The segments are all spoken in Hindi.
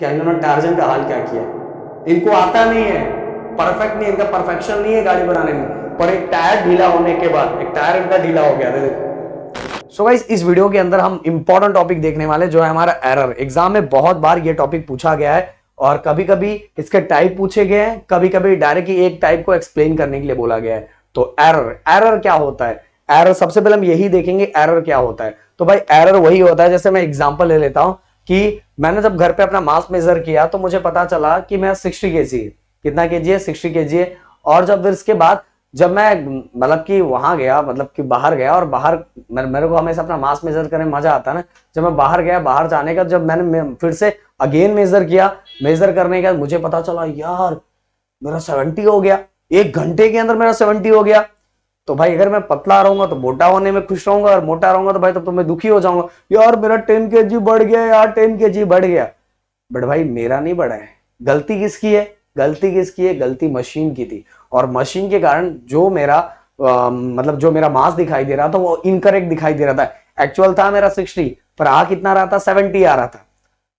कैंगन और टार्जन का हाल क्या किया। इनको आता नहीं है, परफेक्ट नहीं, इनका परफेक्शन नहीं है गाड़ी बनाने में, पर एक टायर ढीला होने के बाद एक टायर इनका ढीला हो गया था, देखो। सो गाइस, इस वीडियो के अंदर हम इंपॉर्टेंट टॉपिक देखने वाले जो है हमारा एरर। एग्जाम में बहुत बार ये टॉपिक पूछा गया है और कभी कभी इसके टाइप पूछे गए हैं, कभी कभी डायरेक्ट एक टाइप को एक्सप्लेन करने के लिए बोला गया है। तो एरर, एरर क्या होता है? एरर सबसे पहले हम यही देखेंगे एरर क्या होता है। तो भाई एरर वही होता है, जैसे मैं एग्जांपल ले लेता हूं कि मैंने जब घर पे अपना मास मेजर किया तो मुझे पता चला कि मैं 60 केजी, कितना केजी है, 60 केजी है। और जब फिर इसके बाद जब मैं मतलब कि वहां गया, मतलब कि बाहर गया, और बाहर मेरे को हमेशा अपना मास मेजर करने में मजा आता है ना। जब मैं बाहर गया, बाहर जाने का जब मैंने फिर से अगेन मेजर किया, मेजर करने का मुझे पता चला यार मेरा 70 हो गया, 1 घंटे के अंदर मेरा 70 हो गया। तो भाई अगर मैं पतला रहूंगा तो मोटा होने में खुश रहूंगा, और मोटा रहूंगा तो भाई तब तो मैं दुखी हो जाऊंगा, यार मेरा 10 केजी बढ़ गया, यार 10 केजी बढ़ गया। बट भाई मेरा नहीं बढ़ा है। गलती किसकी है? गलती किसकी है? गलती मशीन की थी। और मशीन के कारण जो मेरा मतलब जो मेरा मास दिखाई दे रहा था वो इनकरेक्ट दिखाई दे रहा था। एक्चुअल था मेरा 60, पर आ कितना रहा था? 70 आ रहा था।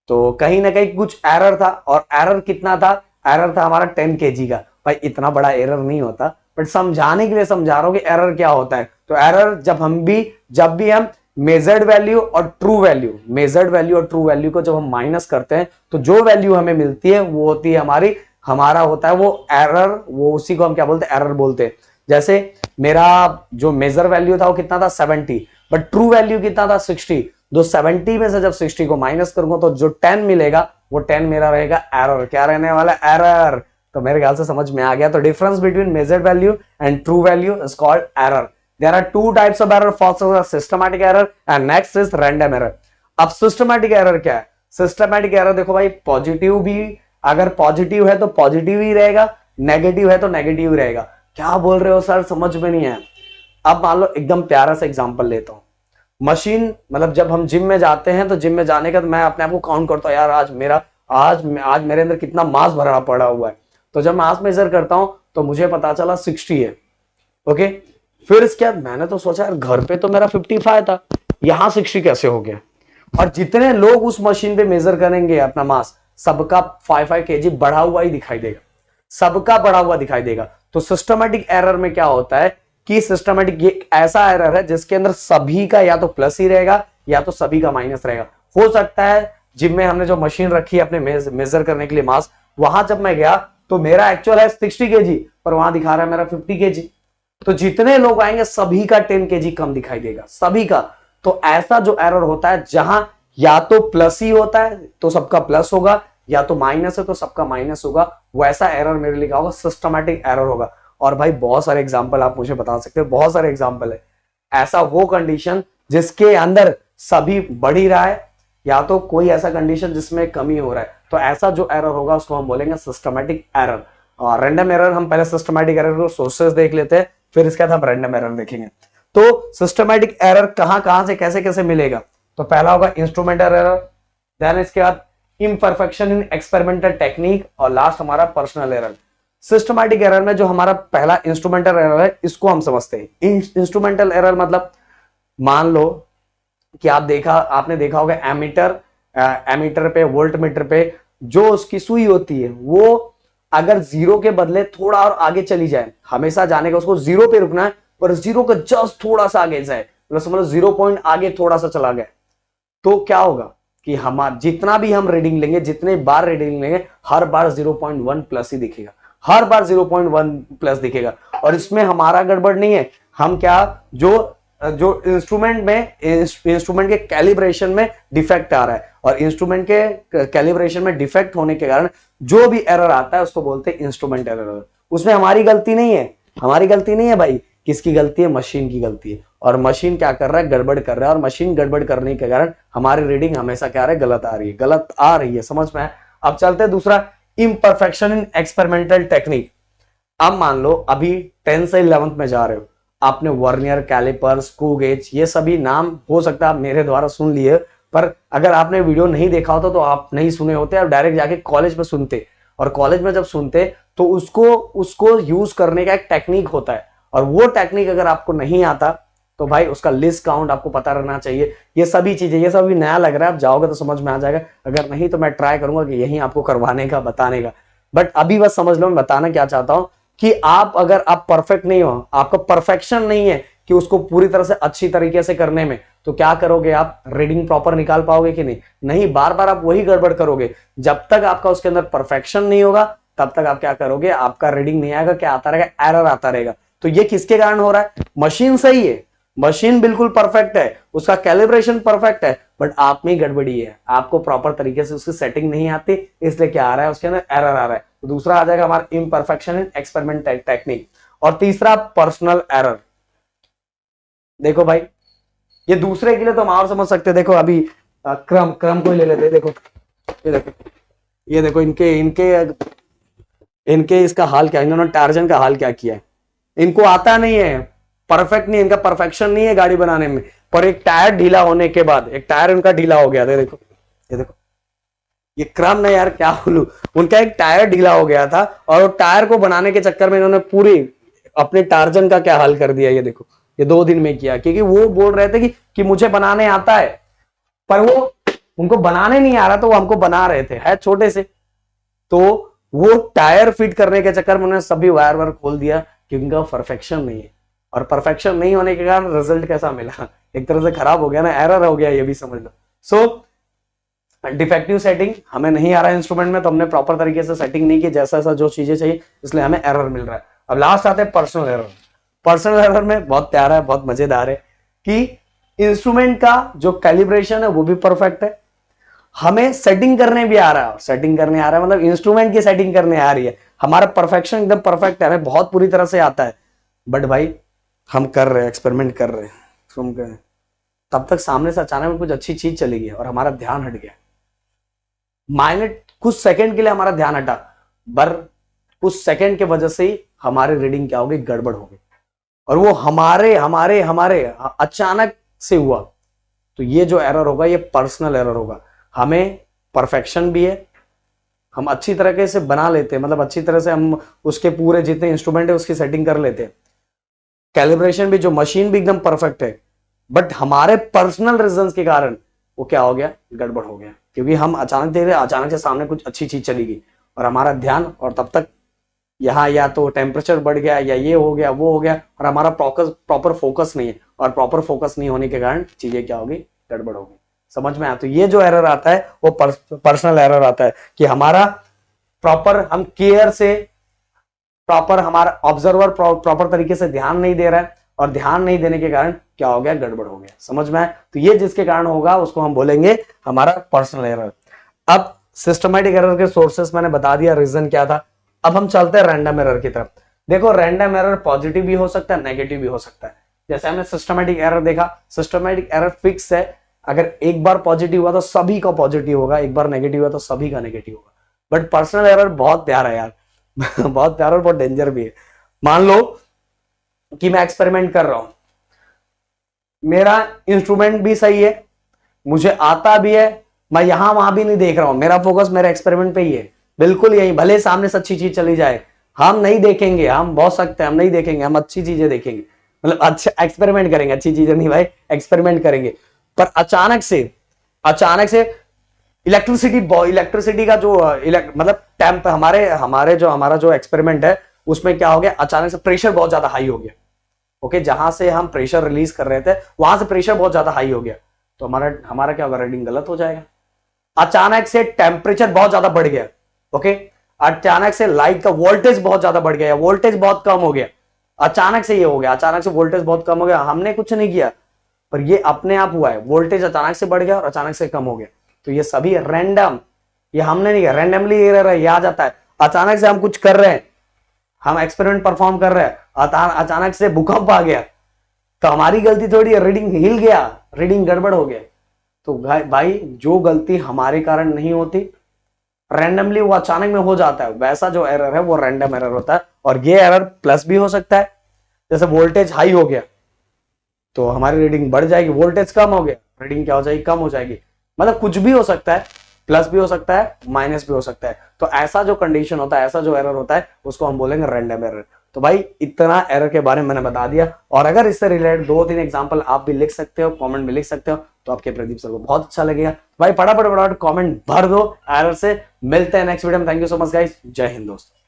तो कहीं ना कहीं कुछ एरर था। और एरर कितना था? एरर था हमारा 10 केजी का। भाई इतना बड़ा एरर नहीं होता, बट समझाने के लिए समझा रहा हूं कि एरर क्या होता है। तो एरर जब भी हम मेजर्ड वैल्यू और ट्रू वैल्यू, मेजर्ड वैल्यू और ट्रू वैल्यू को जब हम माइनस करते हैं तो जो वैल्यू हमें मिलती है वो होती है हमारा होता है वो एरर। वो उसी को हम क्या बोलते हैं? एरर बोलते हैं। जैसे मेरा जो मेजर वैल्यू था वो कितना था? 70, बट ट्रू वैल्यू कितना था? 60। तो 70 में से जब 60 को माइनस करूंगा तो जो 10 मिलेगा वो 10 मेरा रहेगा एरर। क्या रहने वाला? एरर। तो मेरे ख्याल से समझ में आ गया। तो difference between measured value and true value is called error. There are two types of error, first is systematic error and next is random error. अब सिस्टमैटिक एरर क्या है? सिस्टमैटिक एरर देखो भाई, पॉजिटिव भी, अगर पॉजिटिव है तो पॉजिटिव ही रहेगा, नेगेटिव है तो नेगेटिव ही रहेगा। क्या बोल रहे हो सर, समझ में नहीं है। अब मान लो एकदम प्यारा सा एग्जांपल लेता हूं। मशीन, मतलब जब हम जिम में जाते हैं तो जिम में जाने का तो मैं अपने आप को काउंट करता हूँ, यार आज मेरे अंदर कितना मास भरा पड़ा हुआ है। तो जब मास मेजर करता हूं तो मुझे पता चला 60 है। ओके, फिर इसके बाद मैंने तो सोचा यार घर पे तो मेरा 55 था, यहां 60 कैसे हो गया? और जितने लोग उस मशीन पे मेजर करेंगे अपना मास, सबका 5 केजी बढ़ा हुआ ही दिखाई देगा, सबका बढ़ा हुआ दिखाई देगा। तो सिस्टमैटिक एरर में क्या होता है कि सिस्टमैटिक ये ऐसा एरर है जिसके अंदर सभी का या तो प्लस ही रहेगा या तो सभी का माइनस रहेगा। हो सकता है जिम में हमने जो मशीन रखी है अपने मेजर करने के लिए मास, वहां जब मैं गया तो मेरा एक्चुअल है 60 केजी, पर वहां दिखा रहा है मेरा 50 केजी। तो जितने लोग आएंगे सभी का 10 केजी कम दिखाई देगा, सभी का। तो ऐसा जो एरर होता है जहां या तो प्लस ही होता है तो सबका प्लस होगा, या तो माइनस है तो सबका माइनस होगा, वैसा एरर मेरे लिए क्या होगा? सिस्टमैटिक एरर होगा। और भाई बहुत सारे एग्जांपल आप मुझे बता सकते हो, बहुत सारे एग्जांपल है। ऐसा वो कंडीशन जिसके अंदर सभी बढ़ ही रहा है, या तो कोई ऐसा कंडीशन जिसमें कमी हो रहा है, तो ऐसा जो एरर होगा उसको हम बोलेंगे सिस्टमैटिक एरर। और रैंडम एरर, हम पहले सिस्टमैटिक एरर को सोर्सेस देख लेते हैं, फिर इसके बाद हम रैंडम एरर देखेंगे। तो सिस्टमैटिक एरर कहां से कैसे कैसे मिलेगा? तो पहला होगा इंस्ट्रूमेंटल एरर, देन इसके बाद इम्परफेक्शन इन एक्सपेरिमेंटल टेक्निक, और लास्ट हमारा पर्सनल एरर। सिस्टमैटिक एरर में जो हमारा पहला इंस्ट्रूमेंटल एरर है इसको हम समझते हैं। इंस्ट्रूमेंटल एरर मतलब, मान लो कि आपने देखा होगा एमीटर पे, वोल्ट मीटर पे जो उसकी सुई होती है वो अगर जीरो के बदले थोड़ा और आगे चली जाए, हमेशा जाने का उसको जीरो पे रुकना है, पर जीरो का जस्ट थोड़ा सा आगे जाए, मतलब समझ 0 पॉइंट आगे थोड़ा सा चला गया, तो क्या होगा कि हमारा जितना भी हम रीडिंग लेंगे, जितने बार रीडिंग लेंगे, हर बार 0.1 प्लस ही दिखेगा, हर बार 0.1 प्लस दिखेगा। और इसमें हमारा गड़बड़ नहीं है, हम क्या, जो जो इंस्ट्रूमेंट के कैलिब्रेशन में डिफेक्ट आ रहा है, और इंस्ट्रूमेंट के कैलिब्रेशन में डिफेक्ट होने के कारण जो भी एरर आता है उसको बोलते हैं इंस्ट्रूमेंट एरर। उसमें हमारी गलती नहीं है, हमारी गलती नहीं है भाई। किसकी गलती है? मशीन की गलती है। और मशीन क्या कर रहा है? गड़बड़ कर रहा है। और मशीन गड़बड़ करने के कारण हमारी रीडिंग हमेशा क्या है? गलत आ रही है, गलत आ रही है। समझ में? अब चलते हैं दूसरा, इम्परफेक्शन इन एक्सपेरिमेंटल टेक्निक। अब मान लो अभी 10 से 11th में जा रहे हो, आपने वर्नियर, कैलिपर, स्क्रू गेज, ये सभी नाम हो सकता है आप मेरे द्वारा सुन लिए, पर अगर आपने वीडियो नहीं देखा होता तो आप नहीं सुने होते, आप डायरेक्ट जाके कॉलेज में सुनते। और कॉलेज में जब सुनते तो उसको यूज करने का एक टेक्निक होता है, और वो टेक्निक अगर आपको नहीं आता तो भाई उसका लिस्ट काउंट आपको पता रहना चाहिए। ये सभी चीजें, ये सब भी नया लग रहा है, आप जाओगे तो समझ में आ जाएगा, अगर नहीं तो मैं ट्राई करूंगा कि यही आपको करवाने का, बताने का। बट अभी बस समझ लो मैं बताना क्या चाहता हूं कि आप अगर आप परफेक्ट नहीं हो, आपका परफेक्शन नहीं है कि उसको पूरी तरह से अच्छी तरीके से करने में, तो क्या करोगे आप, रीडिंग प्रॉपर निकाल पाओगे कि नहीं? नहीं, बार बार आप वही गड़बड़ करोगे। जब तक आपका उसके अंदर परफेक्शन नहीं होगा तब तक आप क्या करोगे, आपका रीडिंग नहीं आएगा, क्या आता रहेगा, एरर आता रहेगा। तो ये किसके कारण हो रहा है? मशीन सही है, मशीन बिल्कुल परफेक्ट है, उसका कैलिब्रेशन परफेक्ट है, बट आप में गड़बड़ी है, आपको प्रॉपर तरीके से उसकी सेटिंग नहीं आती, इसलिए क्या आ रहा है, उसके अंदर एरर आ रहा है। तो दूसरा आ जाएगा हमारा इम्परफेक्शन इन एक्सपेरिमेंट टेक्निक, और तीसरा पर्सनल एरर। देखो भाई, ये दूसरे के लिए तो हम और समझ सकते हैं। देखो अभी क्रम क्रम को ही ले लेते हैं। देखो ये देखो, ये देखो इनके इनके इनके इसका हाल क्या, इन्होंने टार्जन का हाल क्या किया है। इनको आता नहीं है, परफेक्ट नहीं, इनका परफेक्शन नहीं है गाड़ी बनाने में, पर एक टायर ढीला होने के बाद, एक टायर इनका ढीला हो गया था। देखो ये देखो, ये क्रम नहीं यार, क्या बोलूं, उनका एक टायर ढीला हो गया था, और टायर को बनाने के चक्कर में इन्होंने पूरी अपने टार्जन का क्या हाल कर दिया। ये देखो, ये 2 दिन में किया, क्योंकि वो बोल रहे थे कि मुझे बनाने आता है, पर वो उनको बनाने नहीं आ रहा, तो वो हमको बना रहे थे, है छोटे से। तो वो टायर फिट करने के चक्कर में उन्होंने सभी वायर वायर खोल दिया, क्योंकि उनका परफेक्शन नहीं है, और परफेक्शन नहीं होने के कारण रिजल्ट कैसा मिला, एक तरह से खराब हो गया ना, एरर हो गया, ये भी समझ लो। सो डिफेक्टिव सेटिंग हमें नहीं आ रहा है इंस्ट्रूमेंट में, तो हमने प्रॉपर तरीके से सेटिंग नहीं की जैसा ऐसा जो चीजें चाहिए, इसलिए हमें एरर मिल रहा है। अब लास्ट आते हैं पर्सनल एरर। पर्सनल एरर में बहुत प्यारा है, बहुत मजेदार है कि इंस्ट्रूमेंट का जो कैलिब्रेशन है वो भी परफेक्ट है, हमें सेटिंग करने भी आ रहा है, सेटिंग करने आ रहा है मतलब इंस्ट्रूमेंट की सेटिंग करने आ रही है, हमारा परफेक्शन एकदम परफेक्ट है, हमें बहुत पूरी तरह से आता है। बट भाई हम कर रहे हैं, एक्सपेरिमेंट कर रहे हैं, सुन के तब तक सामने से अचानक में कुछ अच्छी चीज चली गई और हमारा ध्यान हट गया, माइनट कुछ सेकंड के लिए हमारा ध्यान हटा, पर कुछ सेकंड के वजह से ही हमारी रीडिंग क्या होगी, गड़बड़ होगी, और वो हमारे हमारे हमारे अचानक से हुआ। तो ये जो एरर होगा ये पर्सनल एरर होगा। हमें परफेक्शन भी है, हम अच्छी तरीके से बना लेते हैं, मतलब अच्छी तरह से हम उसके पूरे जितने इंस्ट्रूमेंट है उसकी सेटिंग कर लेते हैं, कैलिब्रेशन भी, जो मशीन भी एकदम परफेक्ट है, बट हमारे पर्सनल रीजंस के कारण वो क्या हो गया, गड़बड़ हो गया, क्योंकि हम अचानक देख रहे, अचानक से सामने कुछ अच्छी चीज चली गई और हमारा ध्यान, और तब तक यहाँ या तो टेम्परेचर बढ़ गया या ये हो गया वो हो गया, और हमारा प्रॉपर फोकस नहीं है, और प्रॉपर फोकस नहीं होने के कारण चीजें क्या होगी, गड़बड़ होगी। समझ में आया? तो ये जो एरर आता है वो पर्सनल एरर आता है, कि हमारा प्रॉपर हम केयर से, प्रॉपर हमारा ऑब्जर्वर प्रॉपर तरीके से ध्यान नहीं दे रहा है, और ध्यान नहीं देने के कारण क्या हो गया, गड़बड़ हो गया। समझ में आया? तो ये जिसके कारण होगा उसको हम बोलेंगे हमारा पर्सनल एरर। अब सिस्टमैटिक एरर के सोर्सेस मैंने बता दिया, रीजन क्या था। अब हम चलते हैं रैंडम एरर की तरफ। देखो रैंडम एरर पॉजिटिव भी हो सकता है, नेगेटिव भी हो सकता है। जैसे हमने सिस्टमैटिक एरर देखा, सिस्टमैटिक एरर फिक्स है, अगर एक बार पॉजिटिव हुआ तो सभी का पॉजिटिव होगा, एक बार नेगेटिव हुआ तो सभी का नेगेटिव होगा। बट पर्सनल एरर बहुत प्यारा है यार बहुत प्यारा और बहुत डेंजर भी है। मान लो कि मैं एक्सपेरिमेंट कर रहा हूं, मेरा इंस्ट्रूमेंट भी सही है, मुझे आता भी है, मैं यहां वहां भी नहीं देख रहा हूं, मेरा फोकस मेरे एक्सपेरिमेंट पे ही है, बिल्कुल यही, भले सामने से अच्छी चीज चली जाए, हम नहीं देखेंगे, हम बहुत सकते हैं, हम नहीं देखेंगे, हम अच्छी चीजें देखेंगे, मतलब अच्छा एक्सपेरिमेंट करेंगे, अच्छी चीजें नहीं भाई, एक्सपेरिमेंट करेंगे। पर अचानक से इलेक्ट्रिसिटी का जो मतलब टेम्प, हमारा जो एक्सपेरिमेंट है उसमें क्या हो गया, अचानक से प्रेशर बहुत ज्यादा हाई हो गया। ओके, जहां से हम प्रेशर रिलीज कर रहे थे वहां से प्रेशर बहुत ज्यादा हाई हो गया, तो हमारा क्या होगा, रीडिंग गलत हो जाएगा। अचानक से टेम्परेचर बहुत ज्यादा बढ़ गया, ओके, अचानक से लाइट का वोल्टेज बहुत ज्यादा बढ़ गया, वोल्टेज बहुत कम हो गया, अचानक से ये हो गया, अचानक से वोल्टेज बहुत कम हो गया, हमने कुछ नहीं किया, पर ये अपने आप हुआ है, वोल्टेज अचानक से बढ़ गया और अचानक से कम हो गया। तो ये सभी रैंडम, ये हमने नहीं किया, रैंडमली ये आ जाता है। अचानक से हम कुछ कर रहे हैं, हम एक्सपेरिमेंट परफॉर्म कर रहे हैं, अचानक से भूकंप आ गया, तो हमारी गलती थोड़ी, रीडिंग हिल गया, रीडिंग गड़बड़ हो गया। तो भाई जो गलती हमारे कारण नहीं होती, रैंडमली वो अचानक में हो जाता है, वैसा जो एरर है वो रैंडम एरर होता है। और ये एरर प्लस भी हो सकता है, जैसे वोल्टेज हाई हो गया तो हमारी रीडिंग बढ़ जाएगी, वोल्टेज कम हो गया रीडिंग क्या हो जाएगी, कम हो जाएगी, मतलब कुछ भी हो सकता है, प्लस भी हो सकता है, माइनस भी हो सकता है। तो ऐसा जो कंडीशन होता है, ऐसा जो एरर होता है उसको हम बोलेंगे रैंडम एरर। तो भाई इतना एरर के बारे में मैंने बता दिया। और अगर इससे रिलेटेड 2-3 एग्जांपल आप भी लिख सकते हो, कमेंट में लिख सकते हो, तो आपके प्रदीप सर को बहुत अच्छा लगेगा। भाई फटाफट कमेंट भर दो एरर से। मिलते हैं नेक्स्ट वीडियो में। Thank you so much guys, जय हिंद दोस्तों।